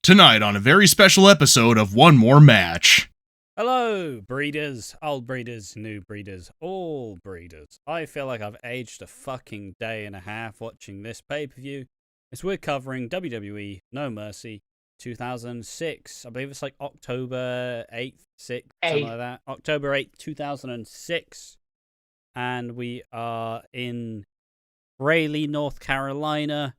Tonight on a very special episode of One More Match. Hello, breeders, old breeders, new breeders, all breeders. I feel like I've aged a fucking day and a half watching this pay-per-view, as we're covering WWE No Mercy 2006. I believe it's like October 8th, 6th, something like that. October 8th, 2006. And we are in Raleigh, North Carolina,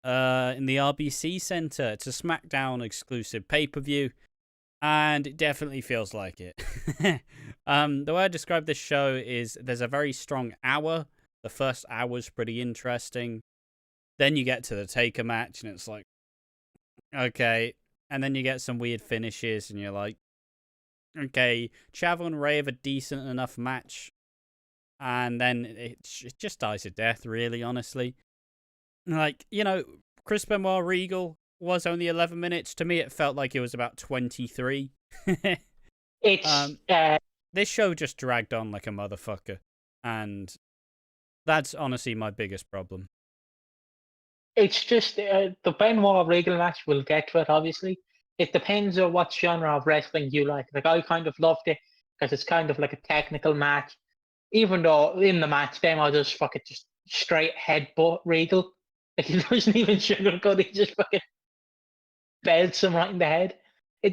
in the RBC Center. It's a SmackDown exclusive pay-per-view, and it definitely feels like it. The way I describe this show is there's a very strong hour. The first hour's pretty interesting. Then you get to the Taker match, and it's like, okay. And then you get some weird finishes, and you're like, okay, Chavo and Ray have a decent enough match. And then it just dies a death, really, honestly. Like, you know, Chris Benoit Regal was only 11 minutes. To me, it felt like it was about 23. This show just dragged on like a motherfucker. And that's honestly my biggest problem. It's just the Benoit Regal match, we'll get to it, obviously. It depends on what genre of wrestling you like. Like, I kind of loved it because it's kind of like a technical match. Even though in the match, Benoit just fucking just straight headbutt Regal. Like, he doesn't even sugarcoat it, he just fucking belts him right in the head.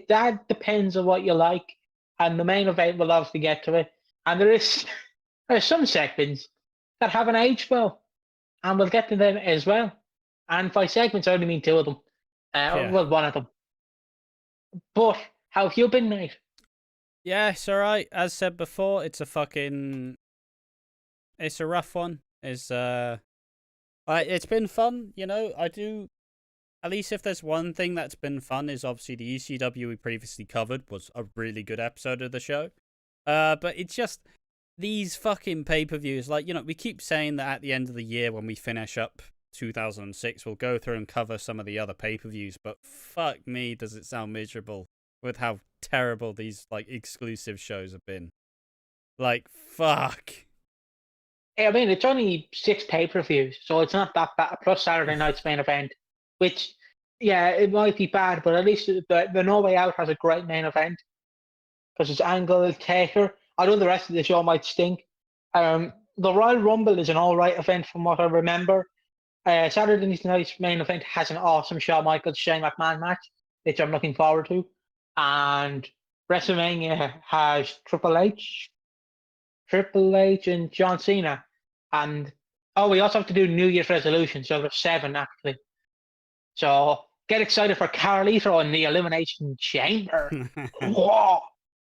That depends on what you like. And the main event will obviously get to it. And there's some segments that haven't aged well. And we'll get to them as well. And by segments, I only mean two of them. Well, one of them. But how have you been, mate? Yeah, it's alright. As said before, it's a rough one. It's been fun, you know. At least if there's one thing that's been fun, is obviously the ECW we previously covered was a really good episode of the show. But it's just these fucking pay-per-views. Like, you know, we keep saying that at the end of the year when we finish up 2006, we'll go through and cover some of the other pay-per-views. But fuck me, does it sound miserable with how terrible these, like, exclusive shows have been. Like, fuck. I mean, it's only 6 pay-per-views, so it's not that bad. Plus Saturday night's main event, which, yeah, it might be bad, but at least the No Way Out has a great main event because it's Angle, Taker. I know the rest of the show might stink. The Royal Rumble is an all-right event from what I remember. Saturday night's main event has an awesome Shawn Michaels Shane McMahon match, which I'm looking forward to. And WrestleMania has Triple H and John Cena. And we also have to do New Year's resolutions, so there's 7 actually. So get excited for Carlito in the Elimination Chamber. Whoa.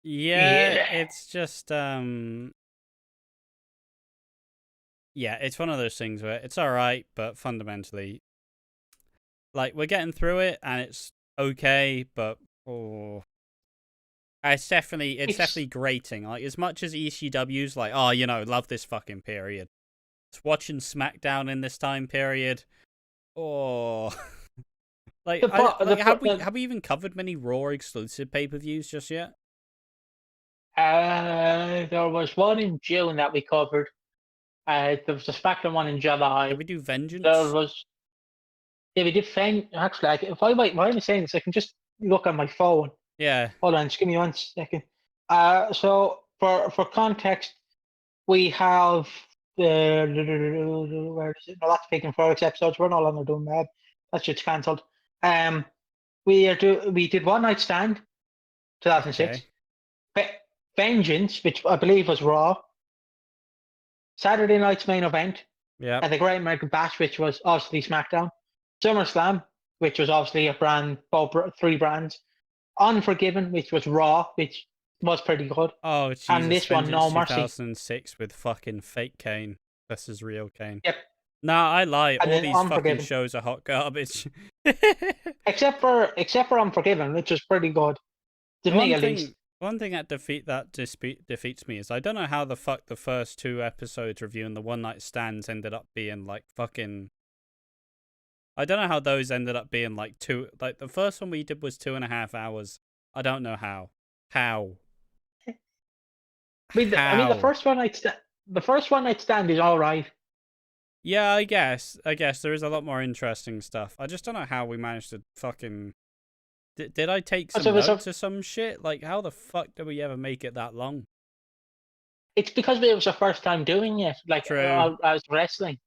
Yeah, it's just yeah, it's one of those things where it's alright, but fundamentally, like, we're getting through it and it's okay, but it's definitely grating. Like, as much as ECW's like, oh, you know, love this fucking period. It's watching SmackDown in this time period. Like, have we even covered many Raw exclusive pay-per-views just yet? There was one in June that we covered. There was a SmackDown one in July. Did we do Vengeance? We did Vengeance. Actually, if I might mind saying this, I can just look on my phone. Yeah. Hold on, just give me 1 second. So for context, we have where is it? No, that's Peak and Forex episodes. We're no longer doing that. That shit's cancelled. We did One Night Stand, 2006. Okay. Vengeance, which I believe was Raw. Saturday night's main event. Yeah. And the Great American Bash, which was obviously SmackDown. SummerSlam, which was obviously a brand, 3 brands. Unforgiven, which was Raw, which was pretty good. Oh, Jesus. And this one, No Mercy. 2006 with fucking fake Kane versus real Kane. Yep. Nah, I lie. And all these Unforgiven. fucking shows are hot garbage. except for Unforgiven, which was pretty good. To me, at least. One thing that defeats me is I don't know how the fuck the first 2 episodes reviewing the One Night Stands ended up being like fucking. I don't know how those ended up being like 2. Like, the first one we did was 2.5 hours. I don't know how. How? I mean, the first One Night Stand is all right. Yeah, I guess there is a lot more interesting stuff. I just don't know how we managed to fucking Did I take some notes or some shit? Like, how the fuck did we ever make it that long? It's because it was the first time doing it. Like, I was wrestling.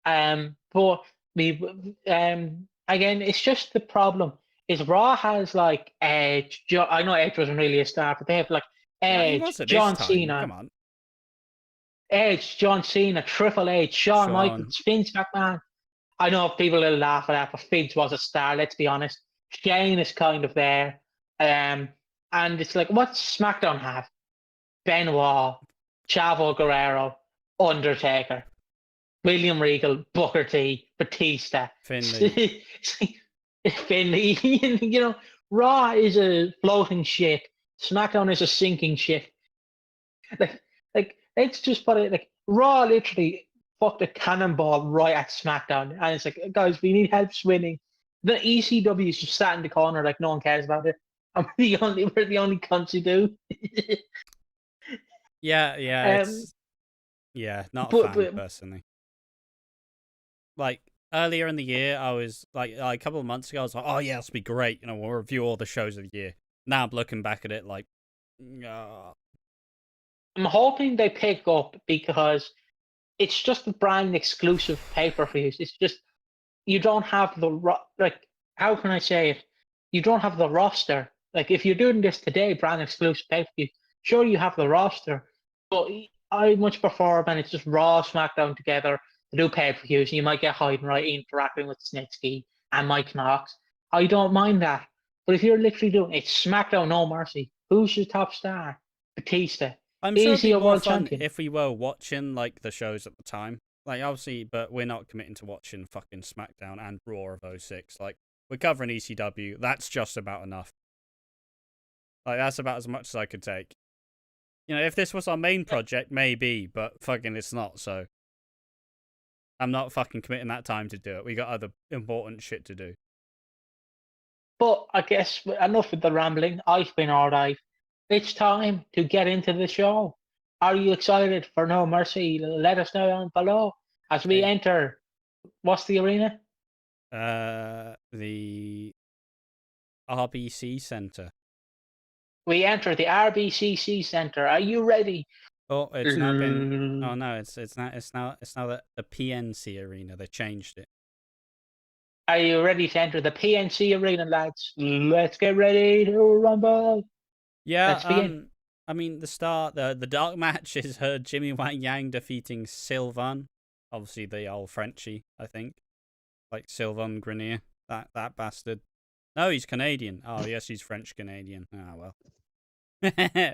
But again, it's just the problem is Raw has like Edge. I know Edge wasn't really a star, but they have like Edge, John Cena. Come on. Edge, John Cena, Triple H, Shawn Michaels, Vince McMahon. I know people will laugh at that, but Vince was a star, let's be honest. Shane is kind of there. And it's like, what's SmackDown have? Benoit, Chavo Guerrero, Undertaker, William Regal, Booker T, Batista. Finley. Finley. You know, Raw is a floating ship. SmackDown is a sinking ship. Like, let's just put it like Raw literally fucked a cannonball right at SmackDown, and it's like, guys, we need help winning. The ECW is just sat in the corner like no one cares about it. And we're the only cunts who do. Yeah, not a fan personally. Like earlier in the year, I was like a couple of months ago, I was like, oh yeah, this will be great. You know, we'll review all the shows of the year. Now I'm looking back at it like, I'm hoping they pick up because it's just the brand exclusive pay-per-views. It's just you don't have the like. How can I say it? You don't have the roster. Like if you're doing this today, brand exclusive pay-per-view, sure you have the roster, but I much prefer when it's just Raw, SmackDown together to do pay-per-views. You might get Heidenreich interacting with Snitsky and Mike Knox. I don't mind that. But if you're literally doing it's SmackDown No Mercy, who's your top star? Batista. I'm sure it'd be more fun if we were watching like the shows at the time. Like obviously, but we're not committing to watching fucking SmackDown and Raw of 06. Like we're covering ECW. That's just about enough. Like that's about as much as I could take. You know, if this was our main project, maybe, but fucking it's not, so I'm not fucking committing that time to do it. We got other important shit to do. But I guess enough with the rambling. I've been alright. It's time to get into the show. Are you excited for No Mercy? Let us know down below as we enter. What's the arena? The RBC Center. We enter the RBCC Center. Are you ready? Oh, it's now been. Oh no, it's now the PNC Arena. They changed it. Are you ready to enter the PNC Arena, lads? Let's get ready to rumble. Yeah, I mean, the dark match is Jimmy Wang Yang defeating Sylvain. Obviously, the old Frenchie, I think. Like Sylvain Grenier. That bastard. No, he's Canadian. Oh, yes, he's French-Canadian. Ah, well.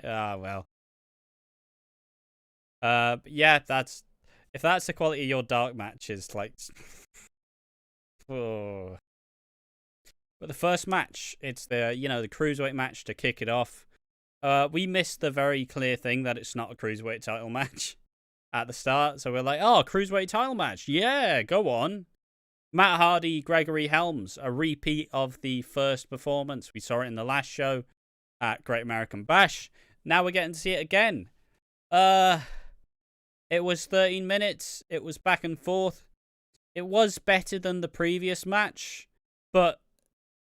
Ah, well. Yeah, if that's the quality of your dark matches, like... oh. But the first match, it's the cruiserweight match to kick it off. We missed the very clear thing that it's not a cruiserweight title match at the start. So we're like, oh, cruiserweight title match. Yeah, go on. Matt Hardy, Gregory Helms, a repeat of the first performance. We saw it in the last show at Great American Bash. Now we're getting to see it again. It was 13 minutes. It was back and forth. It was better than the previous match, but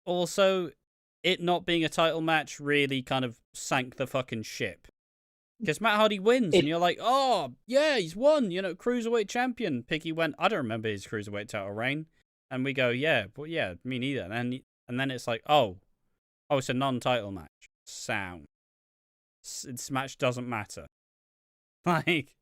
also it not being a title match really kind of sank the fucking ship. Because Matt Hardy wins, and you're like, oh, yeah, he's won, cruiserweight champion. Piggy went, I don't remember his cruiserweight title reign. And we go, yeah, but yeah, me neither. And then it's like, oh, it's a non-title match. Sound. This match doesn't matter. Like...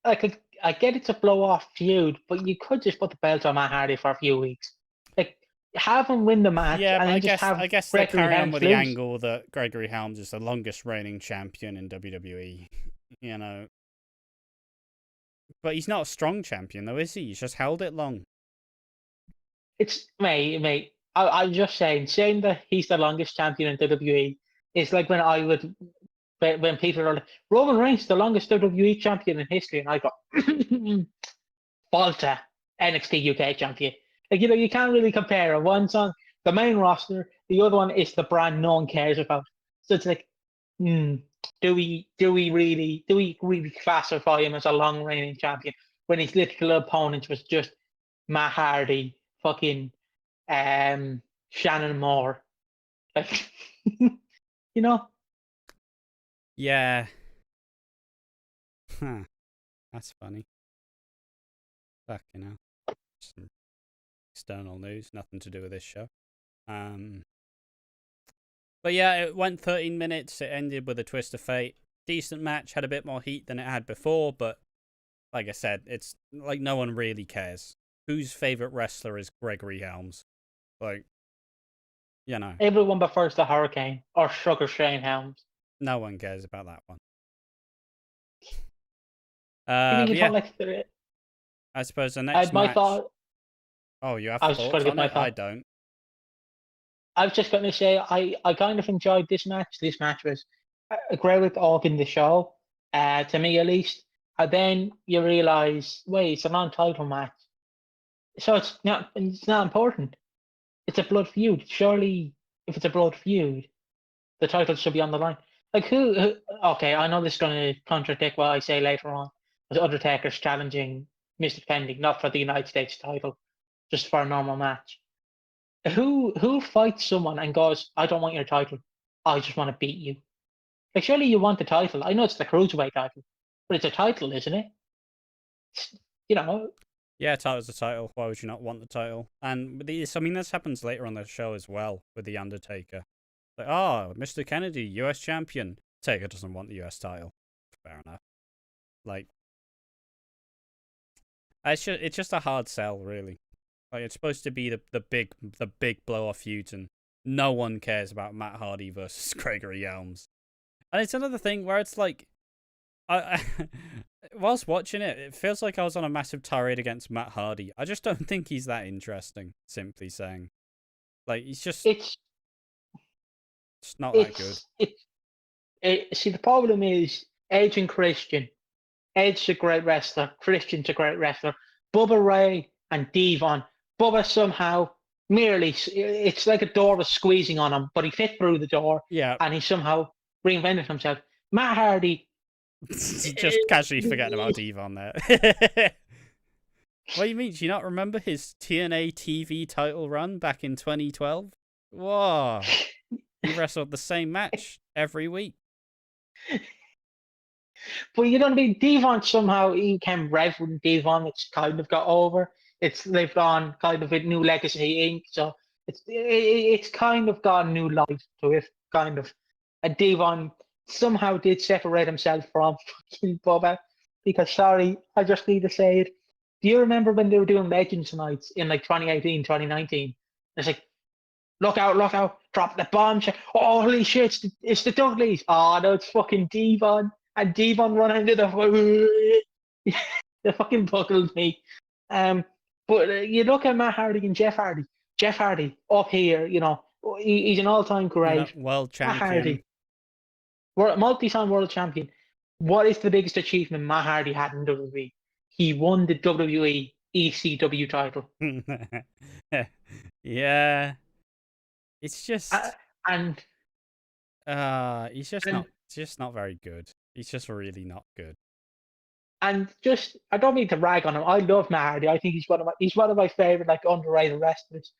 I get it's a blow-off feud, but you could just put the belt on Matt Hardy for a few weeks. Like, have him win the match, yeah, and but then I guess they're carrying on with the angle that Gregory Helms is the longest reigning champion in WWE. But he's not a strong champion, though, is he? He's just held it long. It's mate. I'm just saying that he's the longest champion in WWE. It's like when people are like, Roman Reigns the longest WWE champion in history, and I go, Volta, NXT UK champion. Like, you can't really compare. One's on the main roster, the other one is the brand no one cares about. So it's like, do we really classify him as a long reigning champion when his literal opponent was just Matt Hardy, fucking Shannon Moore. Like, you know, Yeah. Huh. That's funny. Fucking hell. Some external news, nothing to do with this show. But yeah, it went 13 minutes. It ended with a twist of fate. Decent match, had a bit more heat than it had before, but like I said, it's like no one really cares. Whose favorite wrestler is Gregory Helms? Like, you know, everyone prefers the Hurricane or Sugar Shane Helms. no one cares about that one. You mean you But don't yeah, like the? I suppose the I next had my match. thought. Oh, you have I was just going thoughts to get on my it? I thought. don't. I was just going to say I kind of enjoyed this match. This match was a great arc in the show, to me at least. And then you realise, wait, it's a non-title match, so it's not important. It's a blood feud. Surely, if it's a blood feud, the title should be on the line. Like who okay, I know this is going to contradict what I say later on. But Undertaker's challenging Mr. Pending, not for the United States title, just for a normal match. Who fights someone and goes, I don't want your title. I just want to beat you. Like surely you want the title. I know it's the cruiserweight title, but it's a title, isn't it? You know, Yeah, title's the title. Why would you not want the title? And with this, I mean, this happens later on the show as well with the Undertaker. Like, oh, Mr. Kennedy, US champion. Taker doesn't want the US title. Fair enough. Like, it's just a hard sell, really. Like, it's supposed to be the big blow off feud, and no one cares about Matt Hardy versus Gregory Helms. And it's another thing where it's like, I whilst watching it, it feels like I was on a massive tirade against Matt Hardy. I just don't think he's that interesting. Simply saying, like, he's just it's not that good. see the problem is Edge and Christian. Edge's a great wrestler. Christian's a great wrestler. Bubba Ray and Devon. Bubba somehow merely, it's like a door was squeezing on him, but he fit through the door Yeah, and he somehow reinvented himself. Matt Hardy. just casually forgetting about Devon there. What do you mean? Do you not remember his TNA TV title run back in 2012? Whoa. He wrestled the same match every week. But you know what I mean? Devon somehow he became Reverend Devon. It's kind of got over. It's lived on kind of a new legacy Inc. So it's kind of got a new life to it, kind of. And Devon somehow did separate himself from fucking Bubba. Because sorry, I just need to say it. Do you remember when they were doing Legends nights in like 2018, 2019? It's like, look out, drop the bomb. Holy shit, it's the Dudleys. Oh no, it's fucking Devon. And Devon run into the they fucking buckled me. But you look at Matt Hardy and Jeff Hardy. Jeff Hardy up here, he's an all-time great. World Matt champion. Hardy, multi-time world champion. What is the biggest achievement Matt Hardy had in WWE? He won the WWE ECW title. Yeah. It's just and he's just not very good. He's just really not good. And just, I don't mean to rag on him. I love Matt Hardy. I think he's one of my favorite like underrated wrestlers.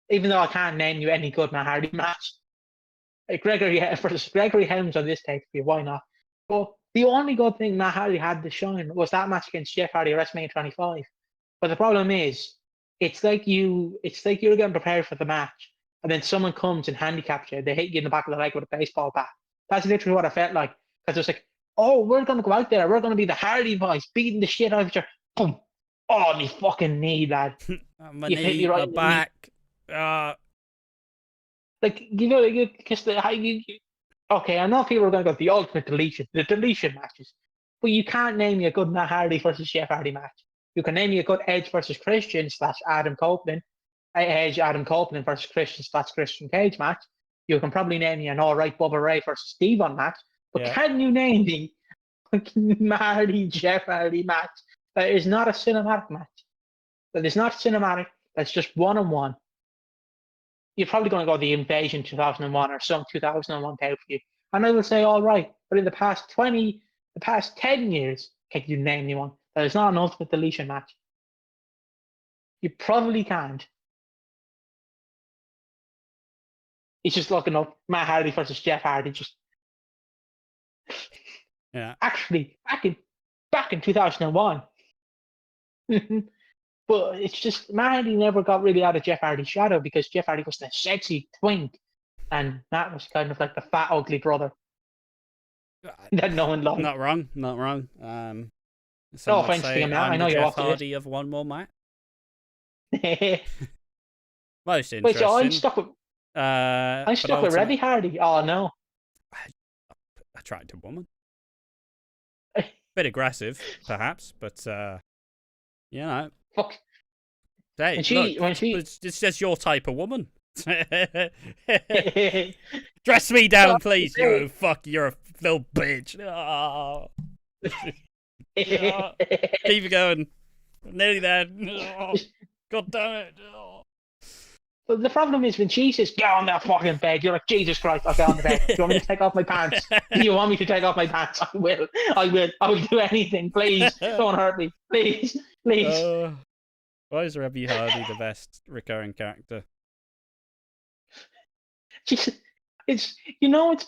Even though I can't name you any good Matt Hardy match. Like Gregory Helms on this tape for you, why not? But the only good thing Matt Hardy had to shine was that match against Jeff Hardy at WrestleMania 25. But the problem is, it's like you're getting prepared for the match, and then someone comes and handicaps you. They hit you in the back of the leg with a baseball bat. That's literally what I felt like. Because it's like, oh, we're going to go out there. We're going to be the Hardy Boys, beating the shit out of you. Boom. Oh, me fucking knee, lad. My You hit knee, me right my in the back. Like, because okay, I know people are going to go the ultimate deletion, the deletion matches. But you can't name me a good Matt Hardy versus Jeff Hardy match. You can name me a good Edge versus Christian / Adam Copeland. Edge, Adam Copeland versus Christian / Christian Cage match. You can probably name me an alright Bubba Ray versus Devon match. But Yeah. can you name me Matt Hardy, Jeff Hardy match that is not a cinematic match? That is not cinematic. That's just one-on-one. You're probably going to go the Invasion 2001 or some 2001 pay-per-view. And I will say, all right, but in the past 10 years, can you name me one that is not an ultimate deletion match? You probably can't. He's just looking up Matt Hardy versus Jeff Hardy. Just Yeah. actually back in 2001. But it's just Matt Hardy never got really out of Jeff Hardy's shadow because Jeff Hardy was the sexy twink, and Matt was kind of like the fat, ugly brother that no one liked. Not wrong. Not wrong. No Some would offense to say him, Matt. I'm I know the you're Jeff watching Hardy of One More Match. this. Most Wait, interesting. so I'm stuck with but Rebby Hardy. Oh no. Attractive woman. Bit aggressive, perhaps, but you know. Fuck. Hey, it's just your type of woman. Dress me down, please. You fuck, you're a little bitch. Oh. Keep it going. Nearly there. Oh, God damn it. Oh. But the problem is when she says, get on that fucking bed, you're like, Jesus Christ, I'll get on the bed. Do you want me to take off my pants? Do you want me to take off my pants? I will. I will do anything. Please, don't hurt me. Please. Why is Rebby Hardy the best recurring character? It's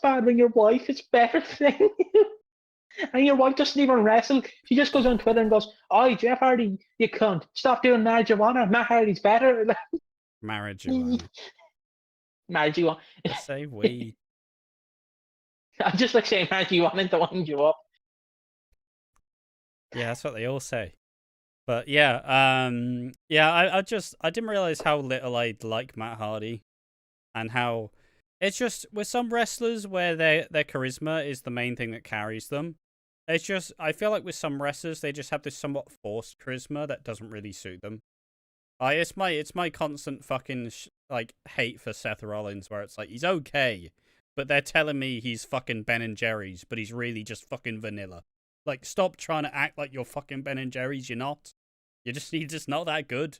bad when your wife is better than you. And your wife doesn't even wrestle. She just goes on Twitter and goes, "Oh, Jeff Hardy, you cunt. Stop doing marijuana. Matt Hardy's better." Marijuana. Marijuana. Say weed. I just like saying marijuana to wind you up. Yeah, that's what they all say. But yeah, I didn't realize how little I like Matt Hardy, and how it's just with some wrestlers where their charisma is the main thing that carries them. It's just, I feel like with some wrestlers they just have this somewhat forced charisma that doesn't really suit them. It's my constant fucking hate for Seth Rollins, where it's like he's okay, but they're telling me he's fucking Ben and Jerry's, but he's really just fucking vanilla. Like, stop trying to act like you're fucking Ben and Jerry's. You're not. You're just not that good.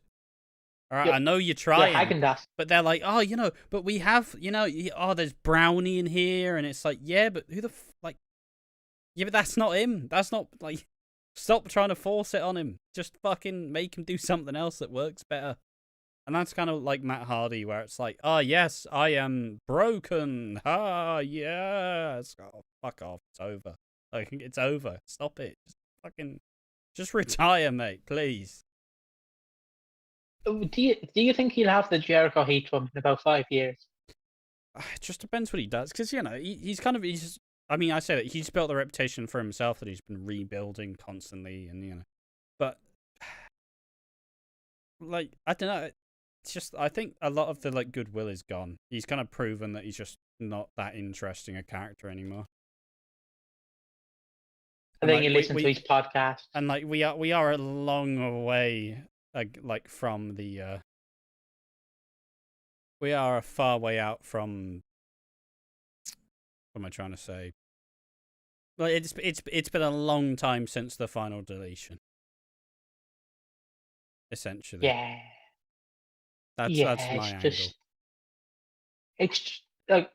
All right, I know you're trying, but they're like, oh, but we have, there's Brownie in here, and it's like, yeah, but who the yeah, but that's not him. That's not stop trying to force it on him. Just fucking make him do something else that works better. And that's kind of like Matt Hardy, where it's like, oh yes, I am broken. Ah, yes. Oh, fuck off. It's over. Like, it's over. Stop it. Just retire, mate, please. Do you think he'll have the Jericho heat to him in about 5 years? It just depends what he does, because he's I mean, I say that he's built a reputation for himself that he's been rebuilding constantly, and but I don't know. It's just, I think a lot of the goodwill is gone. He's kind of proven that he's just not that interesting a character anymore. And then you listen to his podcast, and we are a long way from the. We are a far way out from. What am I trying to say? Well, it's been a long time since the final deletion. Essentially. Yeah. That's my angle. It's like,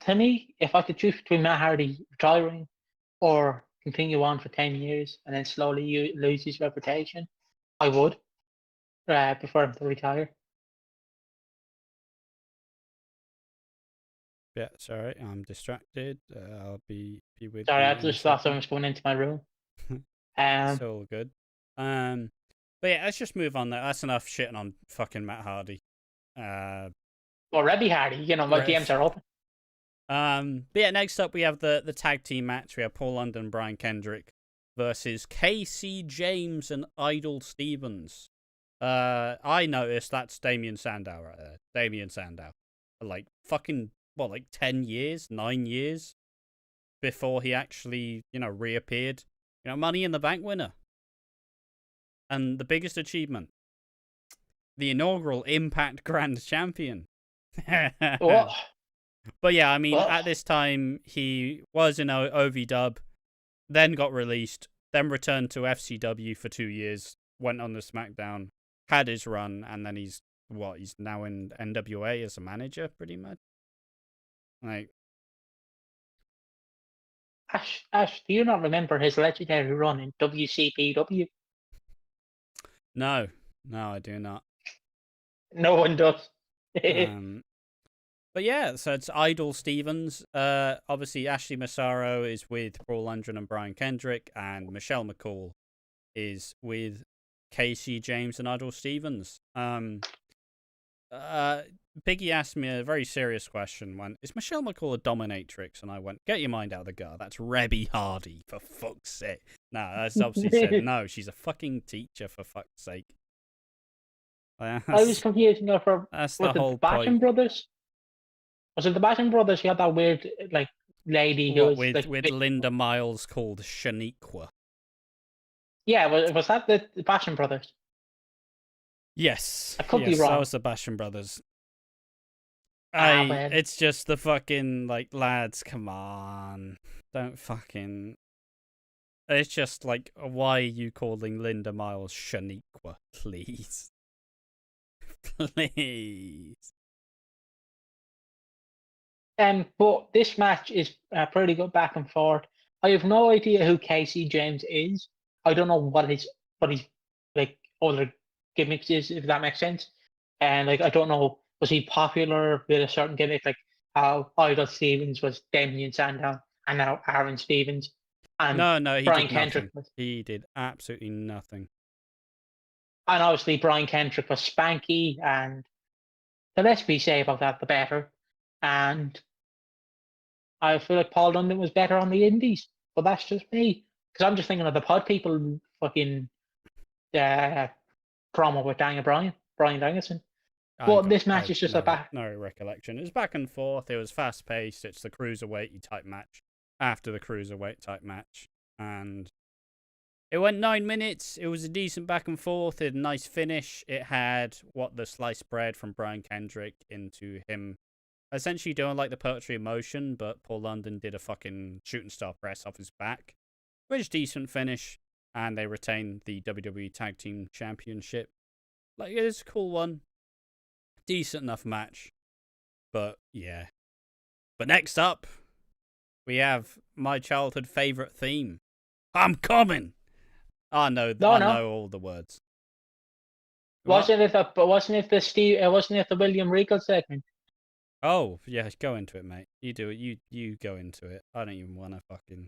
to me, if I could choose between Matt Hardy retiring or continue on for 10 years and then slowly lose his reputation, I would prefer him to retire. Yeah, sorry, I'm distracted. I'll be with Sorry, you. I just thought someone was going into my room. It's all good. But yeah, let's just move on there. That's enough shitting on fucking Matt Hardy. Well, Rebby Hardy, my DMs are open. But yeah, next up we have the tag team match. We have Paul London and Brian Kendrick versus Casey James and Idol Stevens. I noticed that's Damien Sandow right there. Damien Sandow. Fucking 10 years, 9 years before he actually, reappeared. Money in the Bank winner. And the biggest achievement, the inaugural Impact Grand Champion. What? But yeah, I mean, at this time, he was in OVW, then got released, then returned to FCW for 2 years, went on the SmackDown, had his run, and then he's now in NWA as a manager, pretty much. Ash, do you not remember his legendary run in WCPW? No, I do not. No one does. But yeah, so it's Idol Stevens. Obviously, Ashley Massaro is with Paul Lundgren and Brian Kendrick, and Michelle McCool is with Casey James and Idol Stevens. Biggie asked me a very serious question. When is Michelle McCool a dominatrix? And I went, "Get your mind out of the gutter. That's Rebby Hardy, for fuck's sake." No, that's obviously said no. She's a fucking teacher, for fuck's sake. I was confusing her for that's with the whole the Basham point. brothers. Was it the Basham brothers? You had that weird like lady who What, was like with Linda Miles called Shaniqua. Yeah, was that the Basham brothers? Yes, I could be wrong. That was the Basham brothers. Well. It's just the fucking, like, lads, come on. Don't fucking... It's just, like, why are you calling Linda Miles Shaniqua, please? Please. But this match is pretty good back and forth. I have no idea who Casey James is. I don't know what his like other gimmicks is, if that makes sense. And like I don't know, was he popular with a certain gimmick, like how Idol Stevens was Damien Sandow and now Aaron Stevens. And No, he Brian did Kendrick nothing. He did absolutely nothing. And obviously Brian Kendrick was Spanky, and the less we say about that, the better. And I feel like Paul London was better on the indies, but that's just me. Because I'm just thinking of the pod people fucking promo with Brian Danielson. But this match is just a back. No recollection. It was back and forth. It was fast paced. It's the cruiserweight type match after the cruiserweight type match. And it went 9 minutes. It was a decent back and forth. It had a nice finish. It had the sliced bread from Brian Kendrick into him essentially doing like the poetry of motion, but Paul London did a fucking shooting star press off his back. Which decent finish. And they retained the WWE Tag Team Championship. Like, it was a cool one. Decent enough match. But, yeah. But next up, we have my childhood favourite theme. I'm coming! I know all the words. Wasn't it the William Regal segment? Oh, yeah, go into it, mate. You do it. You go into it. I don't even want to fucking...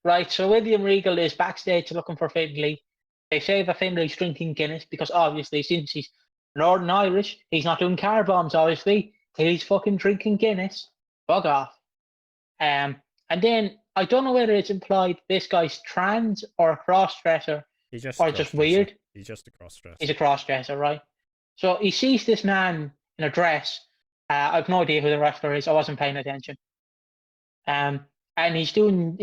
Right, so William Regal is backstage looking for Finlay. They say that Finlay's drinking Guinness because obviously, since he's Northern Irish, he's not doing car bombs, obviously. He's fucking drinking Guinness. Bug off. And then, I don't know whether it's implied this guy's trans or a cross-dresser. Or just weird. He's just a cross-dresser. He's a cross-dresser, right? So he sees this man in a dress. I've no idea who the wrestler is. I wasn't paying attention. And he's doing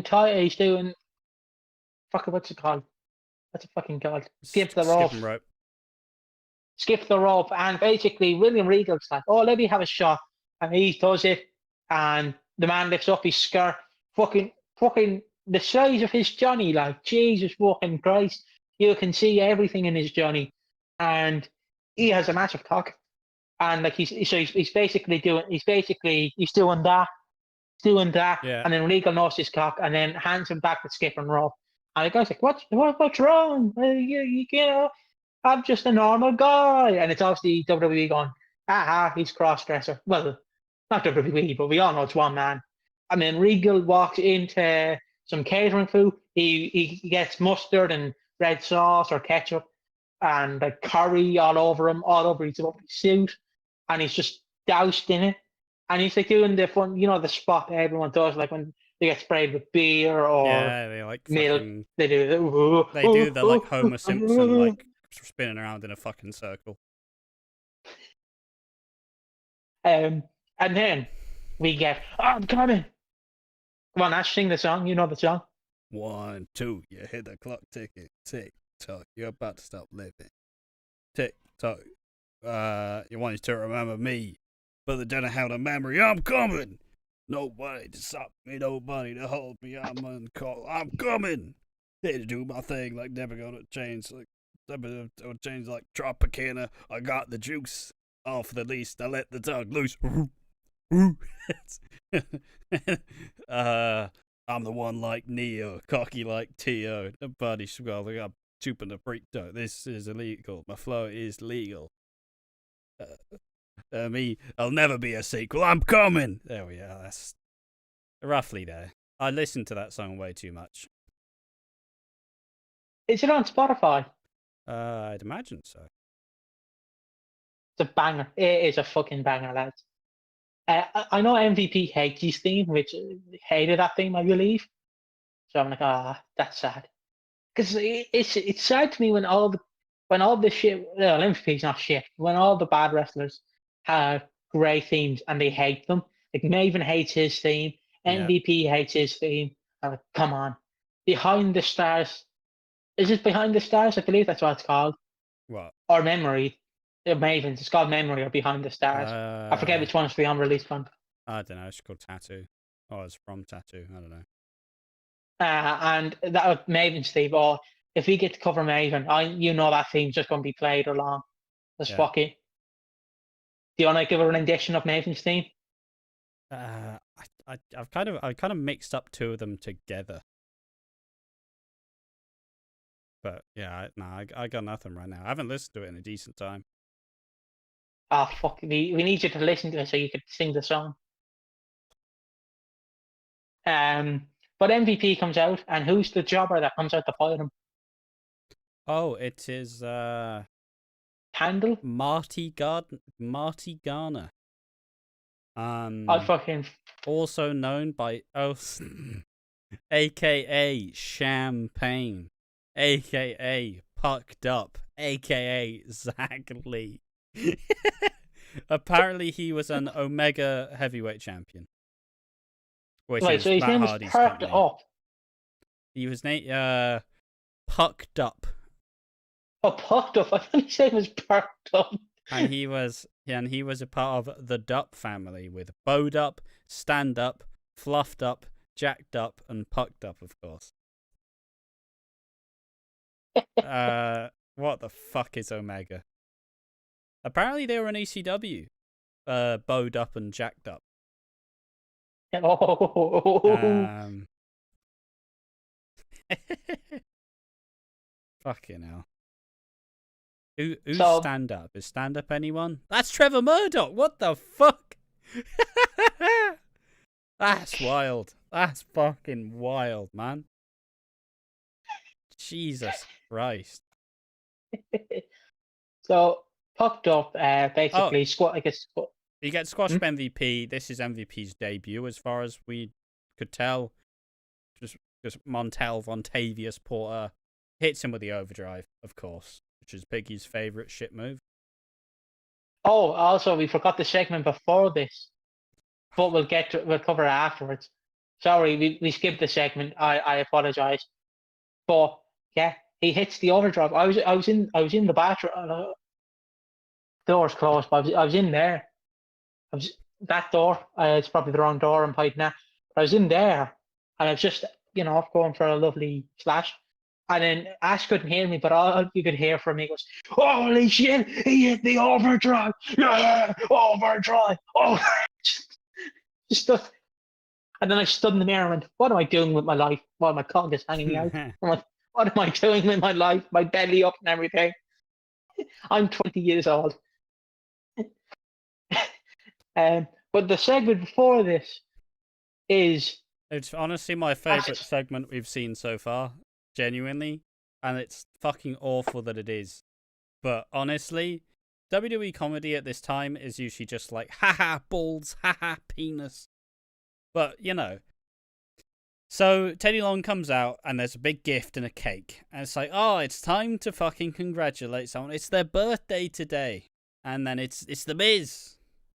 fucking, what's it called? What's it fucking called? Skip the rope. Skip the rope. And basically William Regal's like, oh, let me have a shot. And he does it. And the man lifts up his skirt. Fucking the size of his Johnny, like, Jesus fucking Christ. You can see everything in his Johnny. And he has a massive cock. And like he's basically doing that. Yeah. And then Regal knows his cock and then hands him back to Skip and rope. And the guy's like, what's wrong? You know, I'm just a normal guy. And it's obviously WWE going, he's cross-dresser. Well, not WWE, but we all know it's one man. And then Regal walks into some catering food. He gets mustard and red sauce or ketchup and like curry all over him, all over his suit. And he's just doused in it. And he's like doing the fun, you know, the spot everyone does, like when they get sprayed with beer or they like milk. Fucking, they do the like Homer Simpson, like spinning around in a fucking circle. And then we get, I'm coming. Come on, Ash, sing the song. You know the song. 1, 2, you hit the clock ticking. Tick tock, you're about to stop living. Tick tock. You want to remember me, but they don't have the memory. I'm coming. Nobody to stop me, nobody to hold me. I'm on call. I'm coming. Here to do my thing, like never gonna change. Like never gonna change. Like Tropicana. I got the juice off the leash. I let the tongue loose. I'm the one like Neo, cocky like Tio. Nobody swell. I'm chuping the freak dough. This is illegal. My flow is legal. I'll never be a sequel. I'm coming. There we are. That's roughly there. I listened to that song way too much. Is it on Spotify? I'd imagine so. It's a banger. It is a fucking banger, lads. I know MVP hates his theme, which hated that theme, I believe. So I'm like, that's sad. Because it's sad to me when all the shit. Well, MVP's not shit. When all the bad wrestlers have great themes and they hate them. Like Maven hates his theme. MVP hates his theme. I'm like, come on. Behind the Stars. Is it Behind the Stars? I believe that's what it's called. What? Or Memory. Mavens. It's called Memory or Behind the Stars. I forget which one's the unreleased one. I don't know. It's called Tattoo. Oh, it's from Tattoo. I don't know. And that Maven's theme. Or if we get to cover Maven, you know that theme's just going to be played along. Just fuck it. Do you want to give a rendition of Maven's theme? I've kind of mixed up two of them together. But yeah, I got nothing right now. I haven't listened to it in a decent time. Oh fuck! We need you to listen to it so you could sing the song. But MVP comes out, and who's the jobber that comes out to fight him? Oh, it is Handle? Marty Garner. I fucking also known by AKA Champagne, AKA Pucked Up, AKA Zach Lee. Apparently, he was an Omega heavyweight champion. Which wait, is so his Matt name was Hardy's Perked company. Up. He was named Pucked Up. Oh, Pucked Up. I thought his name was Perked Up. And he was a part of the Dup family with Bowed Up, Stand Up, Fluffed Up, Jacked Up, and Pucked Up, of course. What the fuck is Omega? Apparently they were an ECW. Bowed Up and Jacked Up. Oh. Fucking hell. Who's So- Stand Up? Is Stand Up anyone? That's Trevor Murdoch. What the fuck? That's wild. That's fucking wild, man. Jesus Christ. So Pucked Up, basically He gets squashed by MVP. This is MVP's debut, as far as we could tell. Just Montavious Porter hits him with the overdrive, of course, which is Piggy's favorite shit move. Oh, also we forgot the segment before this, but we'll cover it afterwards. Sorry, we skipped the segment. I apologize. But yeah, he hits the overdrive. I was in the bathroom. Door's closed, but I was in there. That door. It's probably the wrong door I'm hiding at. But I was in there, and I was just going for a lovely slash. And then Ash couldn't hear me, but all you could hear from me was, "Holy shit! He hit the overdrive! Yeah, overdrive! Oh!" just stuff. And then I stood in the mirror and went, "What am I doing with my life? While my cock is hanging out? What am I doing with my life? My belly up and everything. I'm 20 years old." But the segment before this is... It's honestly my favorite segment we've seen so far, genuinely, and it's fucking awful that it is. But honestly, WWE comedy at this time is usually just like, haha, balls, haha, penis. But, So Teddy Long comes out, and there's a big gift and a cake. And it's like, oh, it's time to fucking congratulate someone. It's their birthday today. And then it's The Miz.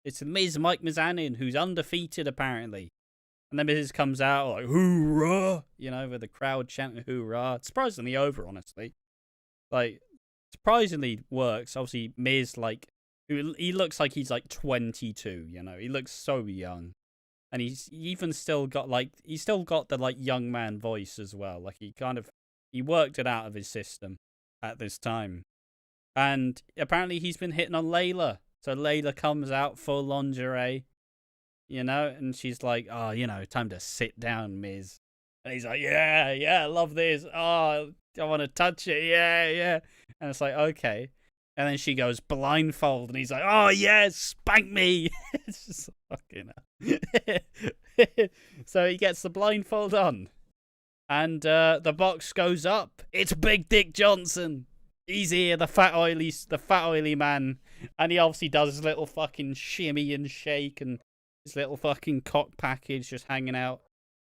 It's The Miz, Mike Mizanin, who's undefeated, apparently. And then Miz comes out, like, hoorah! With the crowd chanting hoorah. Surprisingly over, honestly. Like, surprisingly works. Obviously, Miz, he looks like he's, 22, He looks so young. And he's even still got, the, young man voice as well. Like, he worked it out of his system at this time. And apparently he's been hitting on Layla. So Layla comes out full lingerie, and she's like, oh, time to sit down, Miz. And he's like, yeah, I love this. Oh, I want to touch it. Yeah. And it's like, okay. And then she goes blindfold, and he's like, "Oh yes, spank me!" It's just fucking hell. So he gets the blindfold on, and the box goes up. It's Big Dick Johnson. He's here, the fat oily man, and he obviously does his little fucking shimmy and shake, and his little fucking cock package just hanging out.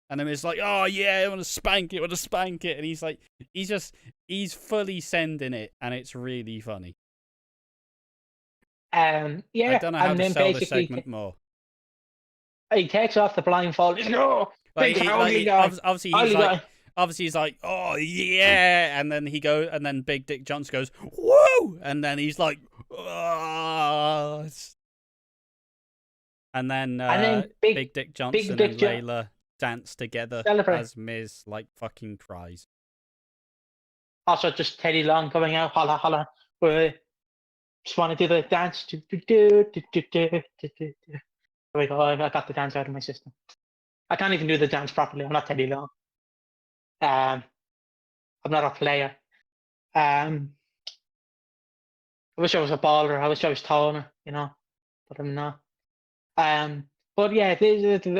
And then it's like, "Oh yeah, I want to spank it, and he's like, he's fully sending it, and it's really funny. Yeah, I don't know how and to then sell this basically segment more. he takes off the blindfold. He's like, "Oh, big ugly guy." Obviously he's like, "Oh yeah," and then and then Big Dick Johnson goes, "Woo!" And then he's like, "Oh." And then Big Dick Johnson and Layla dance together as Miz like fucking cries. Also, just Teddy Long coming out, holla holla. Just want to do the dance. There we go. I got the dance out of my system. I can't even do the dance properly. I'm not Teddy Long. I'm not a player. I wish I was a baller. I wish I was taller, but I'm not. But yeah,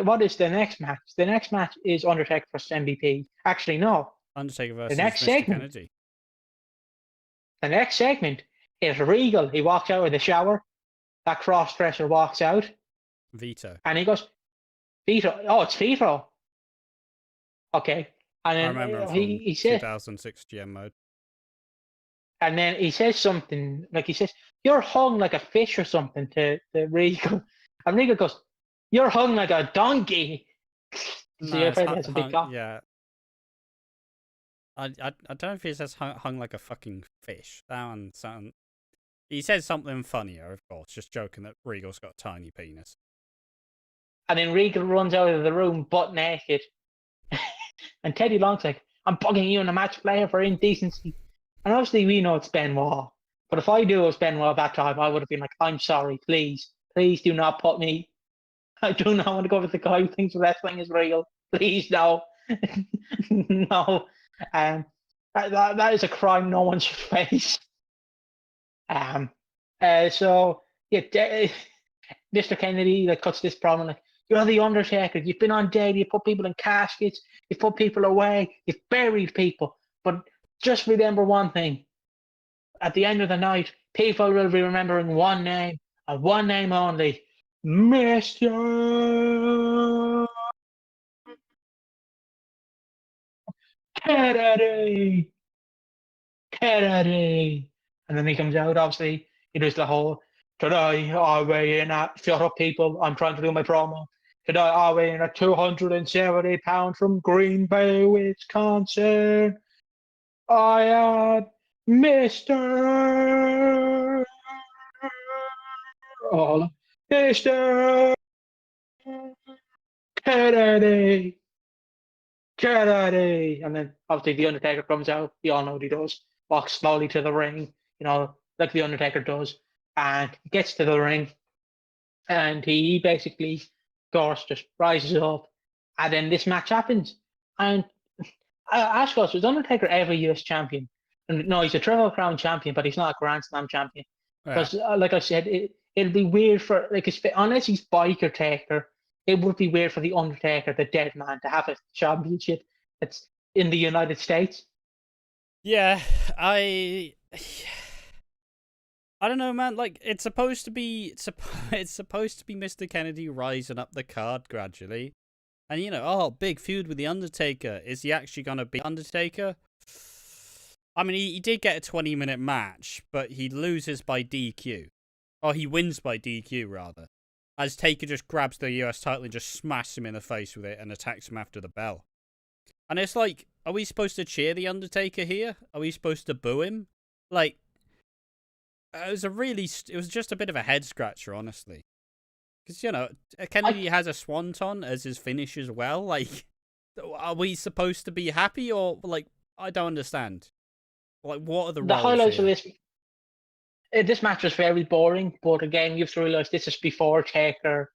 what is the next match? The next match is Undertaker versus MVP. Actually, no. Undertaker versus Mr. Kennedy. The next segment is Regal. He walks out of the shower. That cross-dresser walks out. Vito. And he goes, "Vito. Oh, it's Vito." Okay. And then I remember he says 2006 GM mode. And then he says something, like he says, "You're hung like a fish" or something to Regal. And Regal goes, "You're hung like a donkey." No, that's a big cock. Yeah. I don't know if he says hung like a fucking fish. That one sound. He says something funnier, of course, just joking that Regal's got a tiny penis. And then Regal runs out of the room butt naked. And Teddy Long's like, "I'm bugging you in a match player for indecency." And obviously we know it's Benoit. But if I do it was Benoit at that time, I would have been like, "I'm sorry, please do not put me. I do not want to go with the guy who thinks wrestling is real. Please, no." No. That is a crime no one should face. So yeah, Mr. Kennedy cuts this problem like, "You're the Undertaker. You've been on dead. You put people in caskets. You've put people away. You've buried people. But just remember one thing. At the end of the night, people will be remembering one name and one name only, Mr. Kennedy." Kennedy. And then he comes out, obviously, he does the whole, "Today I weigh in at," shut up people, I'm trying to do my promo. "Today I weigh in at 270 pounds from Green Bay, Wisconsin. I am Mr. Mr. Kennedy. Kennedy." And then obviously the Undertaker comes out. You all know what he does. Walks slowly to the ring, like the Undertaker does, and gets to the ring, and he basically, of course, just rises up, and then this match happens. And I ask us, was Undertaker ever US champion? And no, he's a Triple Crown champion, but he's not a Grand Slam champion. Because, like I said, it'll be weird for unless he's Biker Taker, it would be weird for the Undertaker, the dead man, to have a championship that's in the United States. Yeah, I don't know, man. Like, it's supposed to be Mr. Kennedy rising up the card gradually, and big feud with the Undertaker. Is he actually gonna be Undertaker? I mean, he did get a 20-minute match, but he loses by DQ, or he wins by DQ rather, as Taker just grabs the US title and just smashes him in the face with it and attacks him after the bell. And it's like, are we supposed to cheer the Undertaker here? Are we supposed to boo him? Like, it was just a bit of a head scratcher, honestly. Because, Kennedy has a swanton as his finish as well. Like, are we supposed to be happy, or, like, I don't understand. Like, what are the roles highlights here? of this match was very boring, but again, you have to realize this is before Taker.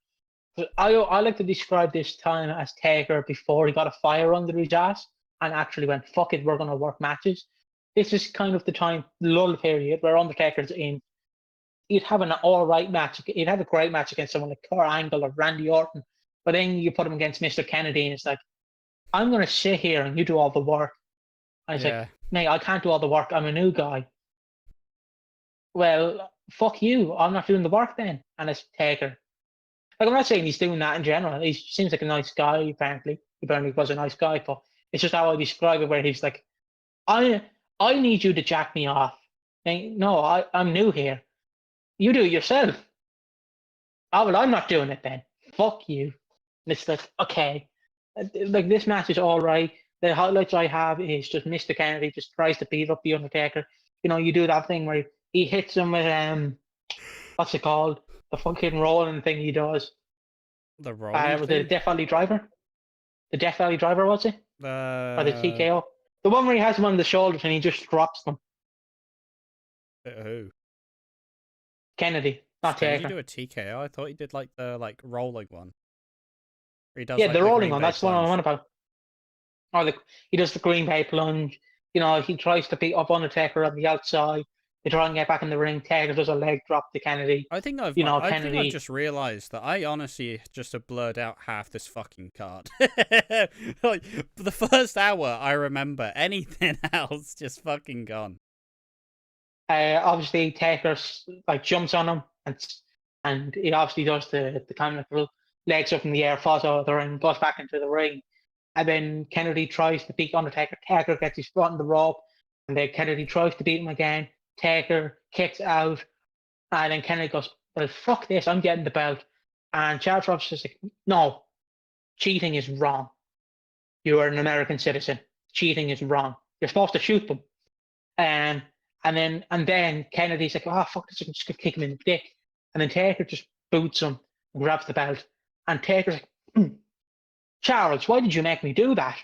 I like to describe this time as Taker before he got a fire under his ass and actually went, "Fuck it, we're going to work matches." This is kind of the lull period where Undertaker's in he'd have an all right match. He'd have a great match against someone like Kurt Angle or Randy Orton. But then you put him against Mr. Kennedy, and it's like, I'm going to sit here and you do all the work. And it's like, mate, I can't do all the work. I'm a new guy. Well, fuck you. I'm not doing the work then. And it's Taker. Like, I'm not saying he's doing that in general. He seems like a nice guy, apparently. He apparently was a nice guy, but it's just how I describe it, where he's like, I need you to jack me off. And, no, I'm new here. You do it yourself. Oh, well, I'm not doing it then. Fuck you. And it's like, okay. Like, this match is all right. The highlights I have is just Mr. Kennedy just tries to beat up The Undertaker. You know, you do that thing where he hits him with, what's it called? The fucking rolling thing he does. The rolling was it the Death Valley Driver? The Death Valley Driver, was it? Or the TKO? The one where he has him on the shoulders and he just drops them. Who? Kennedy, not Taker. Did he do a TKO? I thought he did like the rolling one. He does, yeah, like, the rolling Green one. Bay That's what plunge. I'm on about. Or he does the Green Bay plunge. You know, he tries to beat up Undertaker on the outside. They try and get back in the ring. Taker does a leg drop to Kennedy. I think I've just realised that I honestly just have blurred out half this fucking card. Like, for the first hour, I remember. Anything else, just fucking gone. Obviously, Taker like jumps on him, and he obviously does the kind of legs up in the air, falls out of the ring, goes back into the ring, and then Kennedy tries to beat Undertaker. Taker gets his foot on the rope, and then Kennedy tries to beat him again. Taker kicks out, and then Kennedy goes, well, fuck this, I'm getting the belt. And Charles Robinson's like, no, cheating is wrong. You are an American citizen. Cheating is wrong. You're supposed to shoot them. And then Kennedy's like, oh, fuck this, I'm just going to kick him in the dick. And then Taker just boots him and grabs the belt. And Taker's like, Charles, why did you make me do that?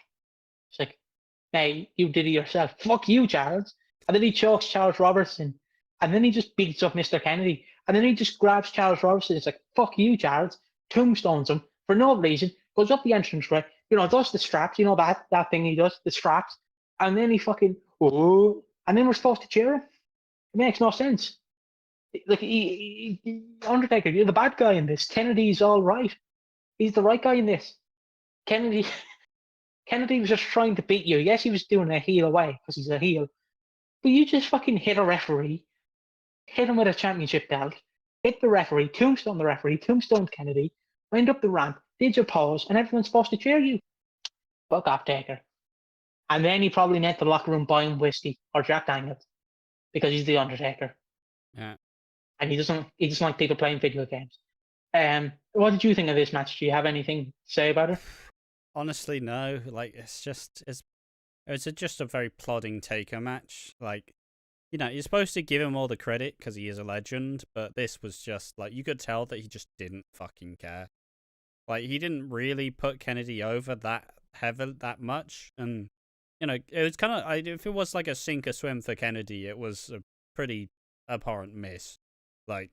It's like, hey, you did it yourself. Fuck you, Charles. And then he chokes Charles Robertson. And then he just beats up Mr. Kennedy. And then he just grabs Charles Robertson. It's like, fuck you, Charles. Tombstones him for no reason. Goes up the entrance way. You know, does the straps. You know that thing he does, the straps. And then he fucking, oh. And then we're supposed to cheer him. It makes no sense. Like, Undertaker, you're the bad guy in this. Kennedy's all right. He's the right guy in this. Kennedy was just trying to beat you. Yes, he was doing a heel away because he's a heel. But you just fucking hit a referee, hit him with a championship belt, hit the referee, tombstone the referee, tombstoned Kennedy, went up the ramp, did your pose, and everyone's supposed to cheer you. Fuck off, Taker. And then he probably went to the locker room buying whiskey or Jack Daniels because he's the Undertaker. Yeah. And he doesn't like people playing video games. What did you think of this match? Do you have anything to say about it? Honestly, no. Like, it's just a very plodding Taker match. Like, you know, you're supposed to give him all the credit because he is a legend, but this was just, like, you could tell that he just didn't fucking care. Like, he didn't really put Kennedy over that much, and, you know, it was kind of, if it was like a sink or swim for Kennedy, it was a pretty abhorrent miss. Like,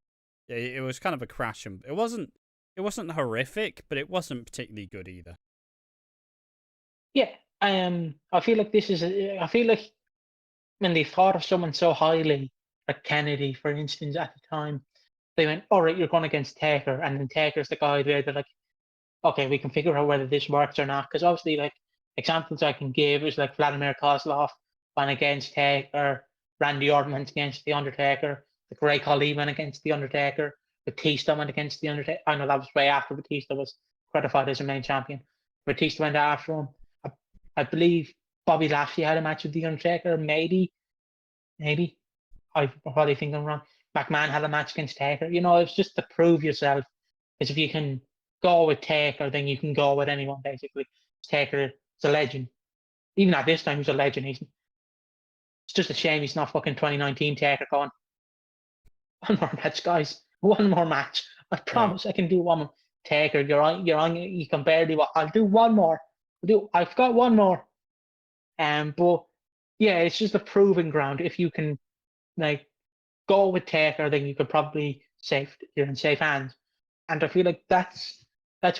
it was kind of a crash, and it wasn't horrific, but it wasn't particularly good either. Yeah, I feel like I feel like when they thought of someone so highly, like Kennedy, for instance, at the time, they went, all right, you're going against Taker, and then Taker's the guy there. They're like, okay, we can figure out whether this works or not. Because obviously, like, examples I can give is like Vladimir Kozlov went against Taker, Randy Orton went against The Undertaker, the Great Khali went against The Undertaker, Batista went against The Undertaker. I know that was way after Batista was credified as a main champion. Batista went after him. I believe Bobby Lashley had a match with The Undertaker, maybe. I probably think I'm wrong. McMahon had a match against Taker. You know, it's just to prove yourself. Because if you can go with Taker, then you can go with anyone, basically. Taker is a legend. Even at this time, he's a legend. It's just a shame he's not fucking 2019 Taker going, one more match, guys. One more match. I promise I can do one more. Taker, you're on, you can barely, I'll do one more. I've got one more. But yeah, it's just a proving ground. If you can, like, go with Taker, then you could probably you're in safe hands. And I feel like that's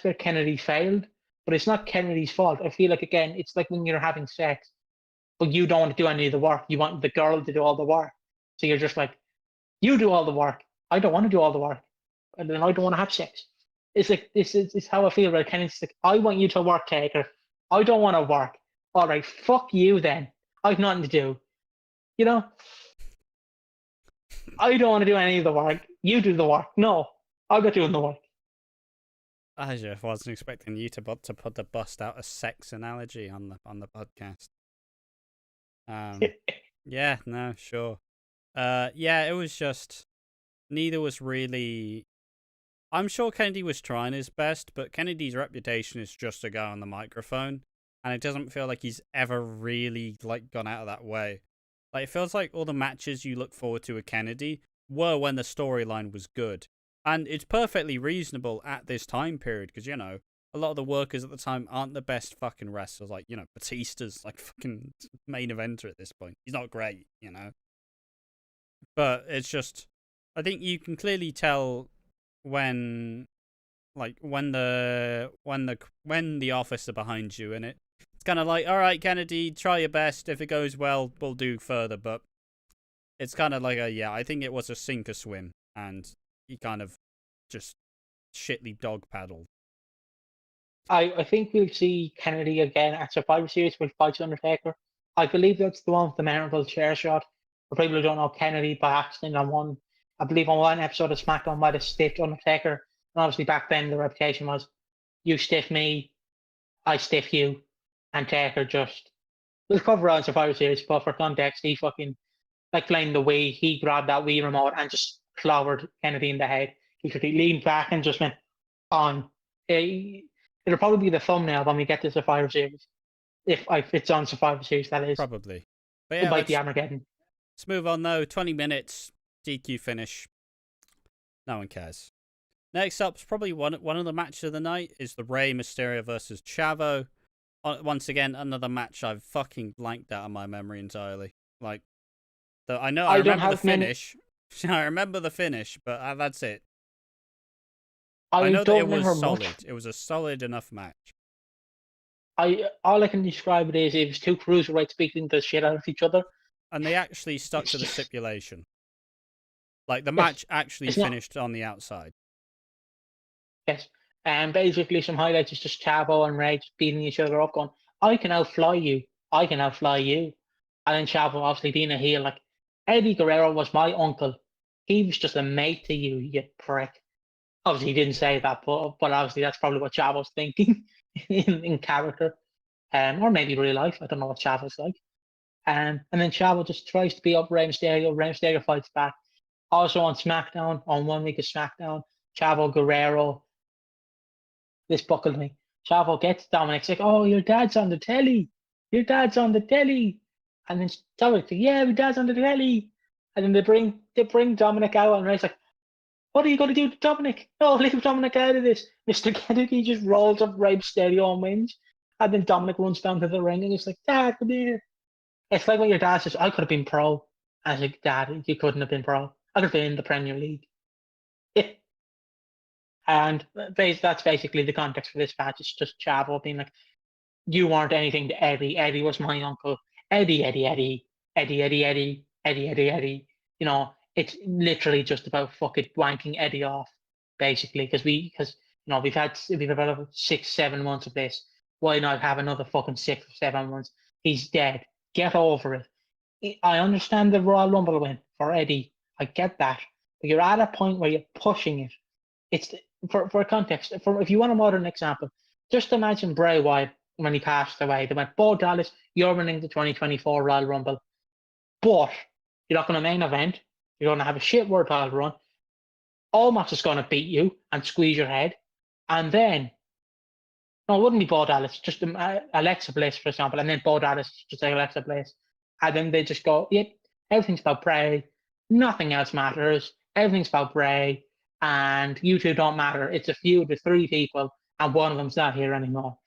where Kennedy failed. But it's not Kennedy's fault. I feel like, again, it's like when you're having sex, but you don't want to do any of the work. You want the girl to do all the work. So you're just like, you do all the work. I don't want to do all the work, and then I don't want to have sex. It's like this is how I feel about Kenny. It's like I want you to work, Taker. I don't want to work. All right, fuck you then. I've nothing to do. You know, I don't want to do any of the work. You do the work. No, I'll go doing the work. I just wasn't expecting you to put the bust out a sex analogy on the podcast. Yeah, no, sure. Yeah, it was just neither was really. I'm sure Kennedy was trying his best, but Kennedy's reputation is just a guy on the microphone, and it doesn't feel like he's ever really like gone out of that way. Like it feels like all the matches you look forward to with Kennedy were when the storyline was good, and it's perfectly reasonable at this time period because you know a lot of the workers at the time aren't the best fucking wrestlers. Like you know Batista's like fucking main eventer at this point. He's not great, you know, but it's just I think you can clearly tell when the office are behind you and it's kind of like, all right, Kennedy, try your best. If it goes well, we'll do further. But it's kind of like I think it was a sink or swim, and he kind of just shitly dog paddled. I think we'll see Kennedy again at Survivor Series with fights Undertaker. I believe that's the one with the memorable chair shot. For people who don't know, Kennedy by accident I believe on one episode of SmackDown might have stiffed Undertaker. And obviously back then the reputation was, you stiff me, I stiff you, and Taker just... We'll cover on Survivor Series, but for context, he fucking, like playing the Wii, he grabbed that Wii remote and just clobbered Kennedy in the head. He leaned back and just went on. It'll probably be the thumbnail when we get to Survivor Series. If it's on Survivor Series, that is. Probably. But It yeah, might be Armageddon. let's move on though. 20 minutes, DQ finish. No one cares. Next up, probably one of the matches of the night is the Rey Mysterio versus Chavo. Once again, another match I've fucking blanked out of my memory entirely. Like, I remember the finish. I remember the finish, but that's it. I know that it was solid. Much. It was a solid enough match. All I can describe it is it was two cruiserweights beating the shit out of each other. And they actually stuck to the stipulation. Like, the match actually finished on the outside. Yes. And basically some highlights is just Chavo and Rey just beating each other up going, I can outfly you. I can outfly you. And then Chavo obviously being a heel, like, Eddie Guerrero was my uncle. He was just a mate to you, you prick. Obviously he didn't say that, but obviously that's probably what Chavo's thinking in character. Or maybe real life. I don't know what Chavo's like. And then Chavo just tries to beat up Rey Mysterio. Rey Mysterio fights back. Also on SmackDown, on 1 week of SmackDown, Chavo Guerrero, this buckled me. Chavo gets Dominic's like, oh, your dad's on the telly. Your dad's on the telly. And then Dominic's like, yeah, my dad's on the telly. And then they bring Dominic out, and Rey's like, what are you going to do to Dominic? No, leave Dominic out of this. Mr. Kennedy just rolls up Rey Mysterio and wins. And then Dominic runs down to the ring and he's like, Dad, come here. It's like when your dad says, I could have been pro. I was like, Dad, you couldn't have been pro. I could have been in the Premier League. Yeah. And that's basically the context for this match. It's just Chavo being like, you weren't anything to Eddie. Eddie was my uncle. Eddie. You know, it's literally just about fucking wanking Eddie off, basically, because we've had about 6-7 months of this. Why not have another fucking 6 or 7 months? He's dead. Get over it. I understand the Royal Rumble win for Eddie. I get that, but you're at a point where you're pushing it. It's for context. If you want a modern example, just imagine Bray Wyatt when he passed away. They went, Bo Dallas, you're winning the 2024 Royal Rumble, but you're not going to main event. You're going to have a shit World title run. Almost is going to beat you and squeeze your head, and then no, it wouldn't be Bo Dallas, just Alexa Bliss, for example, and then Bo Dallas just like Alexa Bliss, and then they just go, yep, everything's about Bray. Nothing else matters. Everything's about Bray, and you two don't matter. It's a feud with 3 people, and one of them's not here anymore.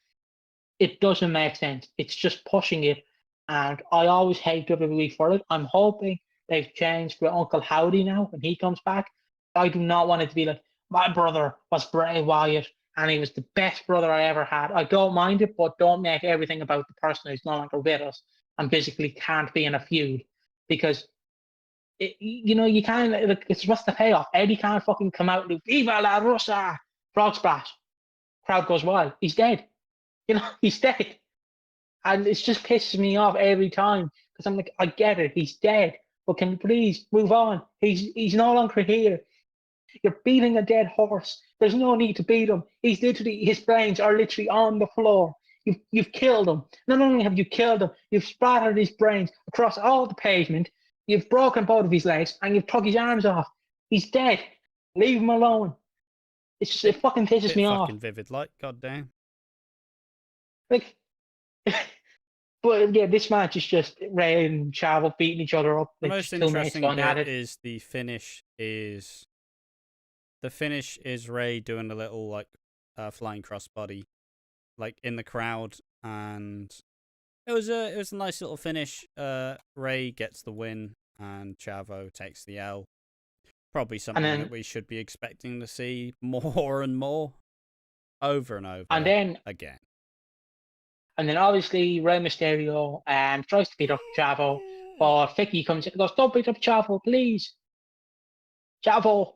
It doesn't make sense. It's just pushing it, and I always hate WWE for it. I'm hoping they've changed with Uncle Howdy now when he comes back. I do not want it to be like, my brother was Bray Wyatt, and he was the best brother I ever had. I don't mind it, but don't make everything about the person who's no longer with us and physically can't be in a feud, because You can't, like, it's what's the payoff? Eddie can't fucking come out and do Viva la Rosa, frog splash. Crowd goes wild. He's dead. He's dead. And it just pisses me off every time because I'm like, I get it, he's dead, but can you please move on? He's no longer here. You're beating a dead horse. There's no need to beat him. His brains are literally on the floor. You've killed him. Not only have you killed him, you've splattered his brains across all the pavement. You've broken both of his legs and you've took his arms off. He's dead. Leave him alone. It fucking pisses me off. Fucking vivid, like, goddamn. Like, but yeah, this match is just Ray and Chavo beating each other up. The most interesting bit is the finish is Ray doing a little like flying crossbody, like in the crowd, and it was a nice little finish. Ray gets the win, and Chavo takes the L. Probably something that we should be expecting to see more and more, over and over, and then again. And then obviously Rey Mysterio tries to beat up Chavo, but Vicky comes in and goes, "Don't beat up Chavo, please." Chavo.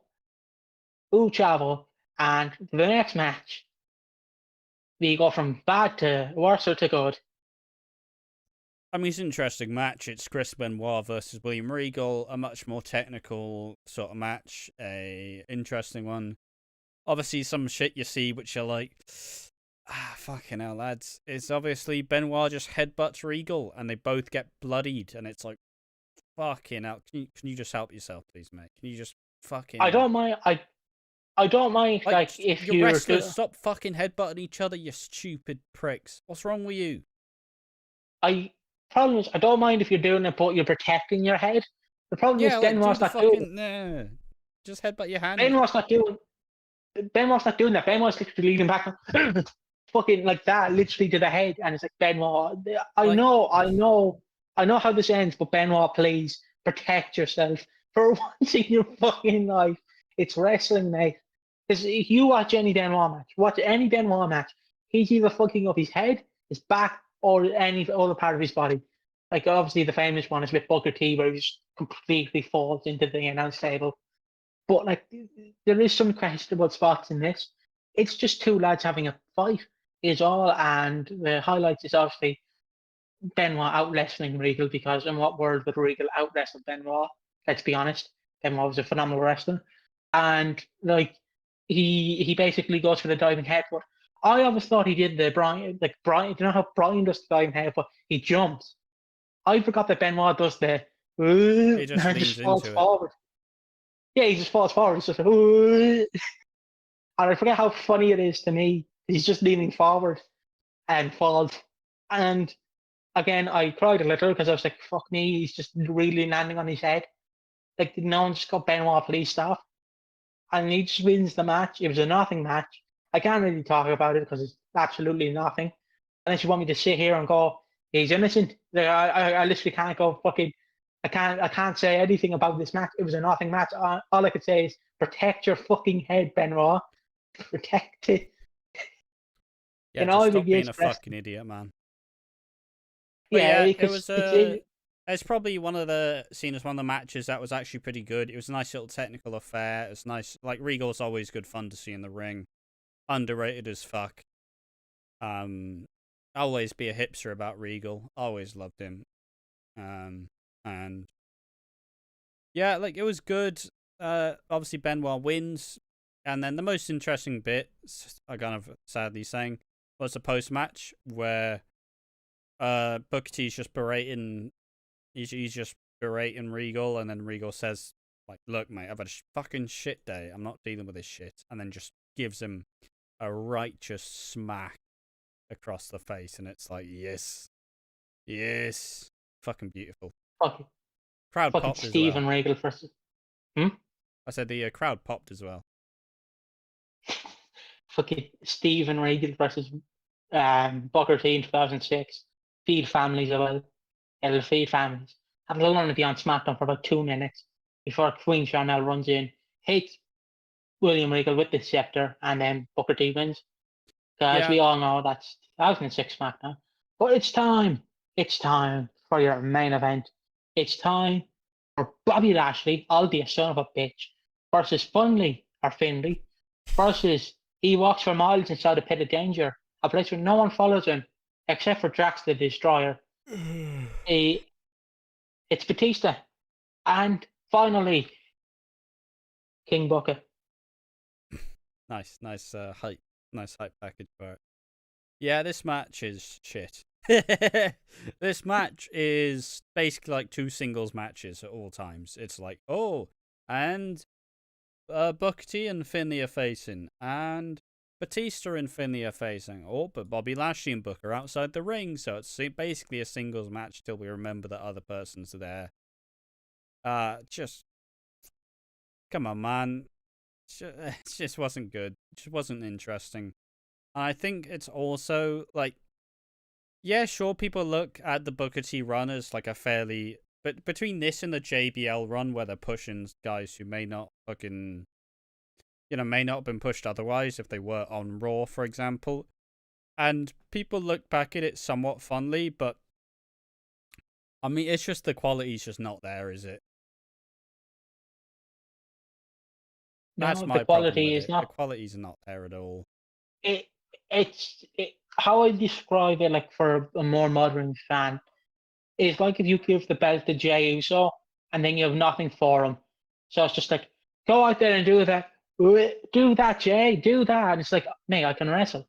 Ooh, Chavo. And the next match, we go from bad to worse to good. I mean, it's an interesting match. It's Chris Benoit versus William Regal, a much more technical sort of match, a interesting one. Obviously, some shit you see which are like, fucking hell, lads. It's obviously Benoit just headbutts Regal and they both get bloodied, and it's like, fucking hell. Can you just help yourself, please, mate? Can you just fucking... I don't mind, I don't mind, like if your wrestlers stop fucking headbutting each other, you stupid pricks. What's wrong with you? Problem is, I don't mind if you're doing it, but you're protecting your head. The problem is Benoit's not doing. Nah. Just headbutt your hand. Benoit's not doing that. Benoit's literally leading back, fucking like that, literally to the head, and it's like, Benoit. I know how this ends, but Benoit, please protect yourself for once in your fucking life. It's wrestling, mate. Because if you watch any Benoit match, he's either fucking up his head, his back, or any other part of his body. Like, obviously, the famous one is with Booker T, where he just completely falls into the announce table. But, like, there is some questionable spots in this. It's just two lads having a fight, is all. And the highlights is obviously Benoit out-wrestling Regal, because in what world would Regal out-wrestle Benoit? Let's be honest. Benoit was a phenomenal wrestler. And, like, he basically goes for the diving headbutt. I always thought he did the Brian, you know how Brian does the diving headbutt? He jumps. I forgot that Benoit does the. He just falls into forward. Yeah, he just falls forward. It's just like, and I forget how funny it is to me. He's just leaning forward and falls. And again, I cried a little because I was like, "Fuck me!" He's just really landing on his head. Like, no one just got Benoit, please stop. And he just wins the match. It was a nothing match. I can't really talk about it because it's absolutely nothing. Unless you want me to sit here and go, he's innocent. Like, I literally can't go fucking. I can't say anything about this match. It was a nothing match. All I could say is protect your fucking head, Benoit. Protect it. Yeah, just stop being a fucking idiot, man. But yeah, it was. It's probably seen as one of the matches that was actually pretty good. It was a nice little technical affair. It's nice. Like, Regal's always good fun to see in the ring. Underrated as fuck. Always be a hipster about Regal. Always loved him. And yeah, like, it was good. Obviously Benoit wins, and then the most interesting bit, I kind of sadly saying, was the post match where Booker T's just berating. He's just berating Regal, and then Regal says, like, "Look, mate, I've had a fucking shit day. I'm not dealing with this shit," and then just gives him a righteous smack across the face, and it's like, yes, fucking beautiful. Fucking crowd popped Steve as well. and Regal versus. I said the crowd popped as well. Fucking Steve and Regal versus Booker T in 2006. Feed families about. It'll feed families. And it'll only be on SmackDown for about 2 minutes before Queen Charnel runs in, hits William Regal with the scepter, and then Booker T wins. Because we all know that's 2006 SmackDown. But it's time. It's time for your main event. It's time for Bobby Lashley, I'll be a son of a bitch, versus Finley, versus he walks for miles inside a pit of danger, a place where no one follows him except for Drax the Destroyer. It's Batista. And finally, King Booker. Nice hype package for it. Yeah, this match is shit. This match is basically like two singles matches at all times. It's like, oh, and Booker T and Finley are facing, and Batista and Finley are facing. Oh, but Bobby Lashley and Booker are outside the ring, so it's basically a singles match till we remember that other person's there. Just come on, man. It just wasn't good. It just wasn't interesting. And I think it's also like, yeah, sure, people look at the Booker T run as like a fairly, but between this and the JBL run where they're pushing guys who may not fucking, may not have been pushed otherwise if they were on Raw, for example, and people look back at it somewhat fondly, but I mean, it's just the quality's just not there, is it? That's my problem with it. The quality's not there at all. It's how I describe it, like for a more modern fan, is like if you give the belt to Jey Uso and then you have nothing for him. So it's just like, go out there and do that. Do that, Jey. Do that. And it's like, mate, I can wrestle.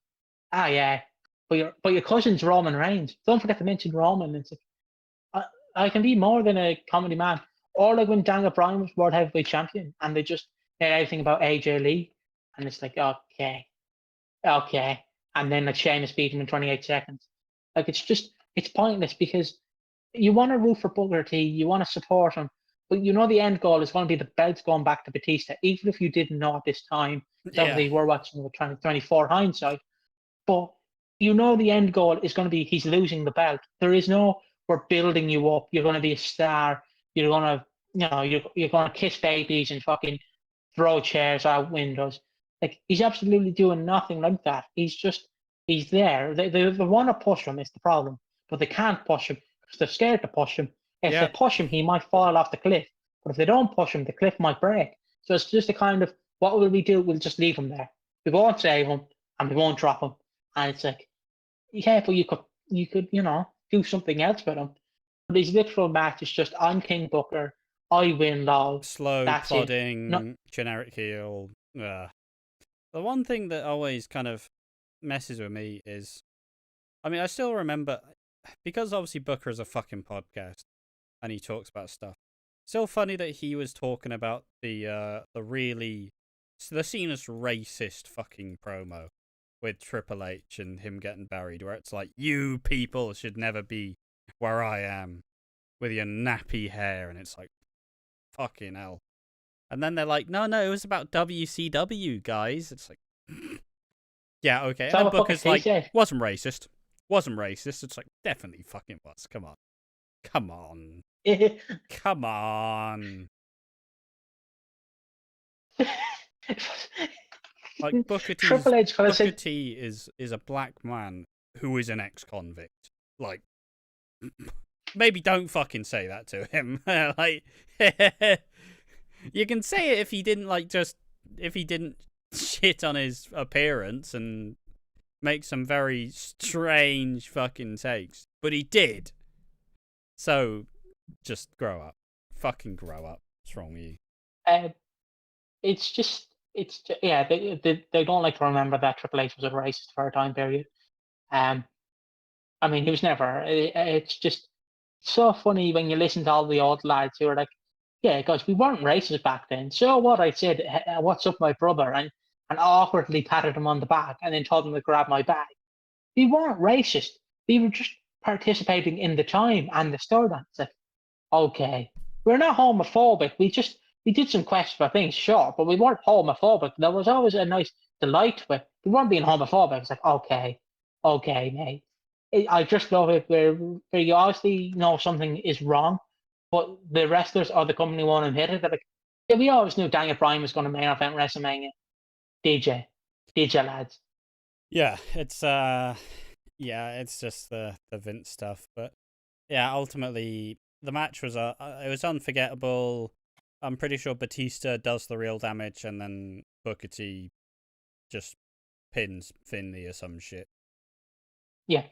Ah, yeah. But your cousin's Roman Reigns. Don't forget to mention Roman. It's like, I can be more than a comedy man. Or like when Daniel Bryan was World Heavyweight Champion and they just made everything about AJ Lee. And it's like, okay. And then like Sheamus beat him in 28 seconds. Like it's pointless because you want to root for Booker T, you want to support him, but you know the end goal is going to be the belts going back to Batista, even if you didn't know at this time. Yeah. Obviously, we're watching with 2024 hindsight, but you know the end goal is going to be he's losing the belt. There is no we're building you up. You're going to be a star. You're going to you're going to kiss babies and fucking throw chairs out windows. Like, he's absolutely doing nothing like that. He's there. They want to push him is the problem, but they can't push him because they're scared to push him. If they push him, he might fall off the cliff. But if they don't push him, the cliff might break. So it's just a kind of, what will we do? We'll just leave him there. We won't save him and we won't drop him. And it's like, yeah, but you could, do something else with him. But his literal match is just, I'm King Booker. I win, lol. Slow, plodding, generic heel. The one thing that always kind of messes with me is, I mean, I still remember, because obviously Booker is a fucking podcast and he talks about stuff. Still funny that he was talking about the seen as racist fucking promo with Triple H and him getting buried, where it's like, you people should never be where I am with your nappy hair, and it's like, fucking hell. And then they're like, no, it was about WCW, guys. It's like, yeah, okay. And then Booker's like, wasn't racist. It's like, definitely fucking was. Come on. Come on. Like, Booker T is a black man who is an ex-convict. Like, maybe don't fucking say that to him. Like, you can say it if he didn't shit on his appearance and make some very strange fucking takes. But he did. So, just grow up. Fucking grow up. What's wrong with you? They don't like to remember that Triple H was a racist for a time period. I mean, he was never. It's just so funny when you listen to all the old lads who are like, yeah, guys, we weren't racist back then. So what? I said, what's up, my brother? And awkwardly patted him on the back and then told him to grab my bag. We weren't racist. We were just participating in the time and the storyline. It's like, okay, we're not homophobic. We did some questionable things, sure, but we weren't homophobic. There was always a nice delight to it. We weren't being homophobic. It's like, okay, mate. I just love it where you obviously know something is wrong, but the wrestlers or the company won't admit it. They're like, yeah, we always knew Daniel Bryan was going to main event WrestleMania. DJ lads. Yeah, it's just the Vince stuff, but yeah, ultimately the match was it was unforgettable. I'm pretty sure Batista does the real damage, and then Booker T just pins Finley or some shit. Yeah.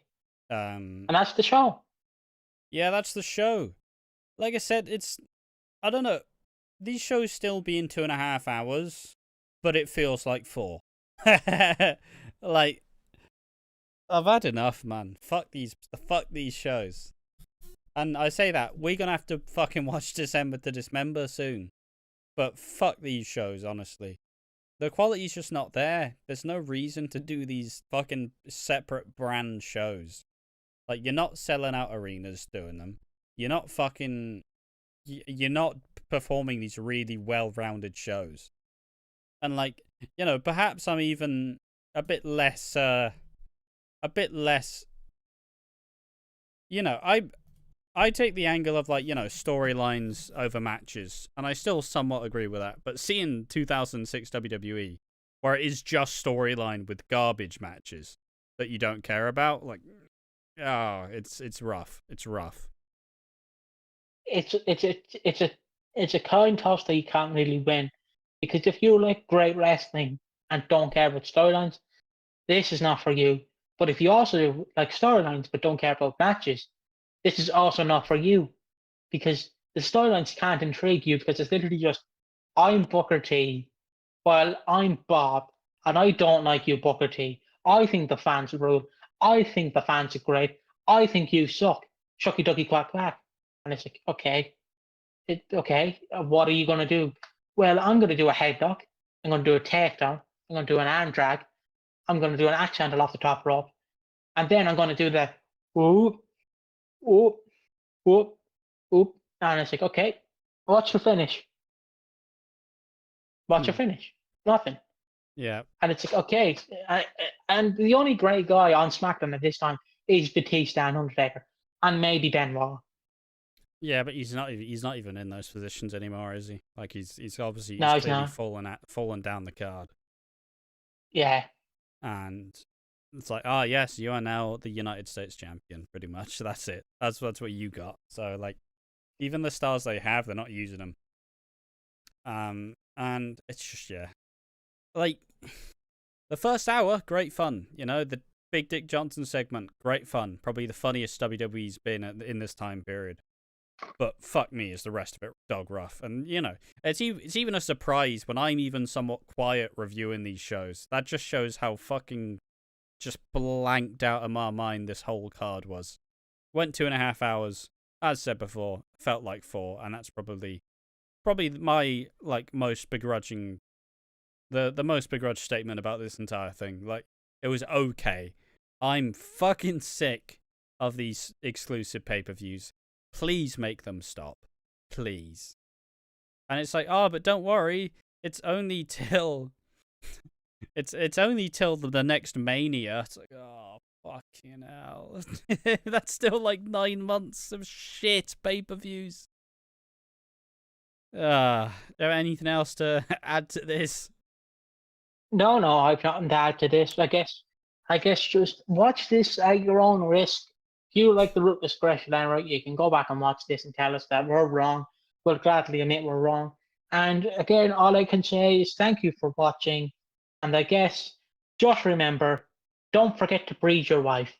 And that's the show. Yeah, that's the show. Like I said, I don't know. These shows still being 2.5 hours, but it feels like 4. Like, I've had enough, man. Fuck these shows. And I say that, we're gonna have to fucking watch December to Dismember soon. But fuck these shows, honestly. The quality's just not there. There's no reason to do these fucking separate brand shows. Like, you're not selling out arenas doing them. You're not performing these really well-rounded shows. And, like, you know, perhaps I'm even a bit less, you know, I take the angle of, like, you know, storylines over matches, and I still somewhat agree with that. But seeing 2006 WWE, where it is just storyline with garbage matches that you don't care about, like, oh, it's rough. It's rough. It's a coin toss that you can't really win, because if you like great wrestling and don't care about storylines, this is not for you. But if you also like storylines but don't care about matches, this is also not for you, because the storylines can't intrigue you, because it's literally just, I'm Booker T, while I'm Bob, and I don't like you, Booker T. I think the fans rule. I think the fans are great. I think you suck. Shucky ducky quack quack. And it's like, okay, what are you going to do? Well, I'm going to do a headlock. I'm going to do a takedown. I'm going to do an arm drag. I'm going to do an axe handle off the top rope. And then I'm going to do the whoop, whoop, whoop, whoop. And it's like, okay, what's your finish? What's your finish? Nothing. Yeah. And it's like, okay. And the only great guy on SmackDown at this time is Batista and Undertaker. And maybe Benoit. Yeah, but he's not even in those positions anymore, is he? Like, he's obviously No, he's clearly not. fallen down the card. Yeah. And it's like, oh yes, you are now the United States champion, pretty much. That's it. That's what you got. So, like, even the stars they have, they're not using them. And it's just, yeah, like, the first hour, great fun. You know, the Big Dick Johnson segment, great fun. Probably the funniest WWE's been in this time period. But fuck me, is the rest of it dog rough. And, you know, it's even a surprise when I'm even somewhat quiet reviewing these shows. That just shows how fucking just blanked out of my mind this whole card was. Went 2.5 hours, as said before, felt like 4, and that's probably my, like, most begrudging, the most begrudged statement about this entire thing. Like, it was okay. I'm fucking sick of these exclusive pay-per-views. Please make them stop. Please. And it's like, oh, but don't worry. It's only till... it's only till the next Mania. It's like, oh, fucking hell. That's still like 9 months of shit pay-per-views. There anything else to add to this? No, I've nothing to add to this. I guess just watch this at your own risk. If you like the Ruthless Aggression, then right, you can go back and watch this and tell us that we're wrong. We'll gladly admit we're wrong. And again, all I can say is thank you for watching. And I guess just remember, don't forget to breed your wife.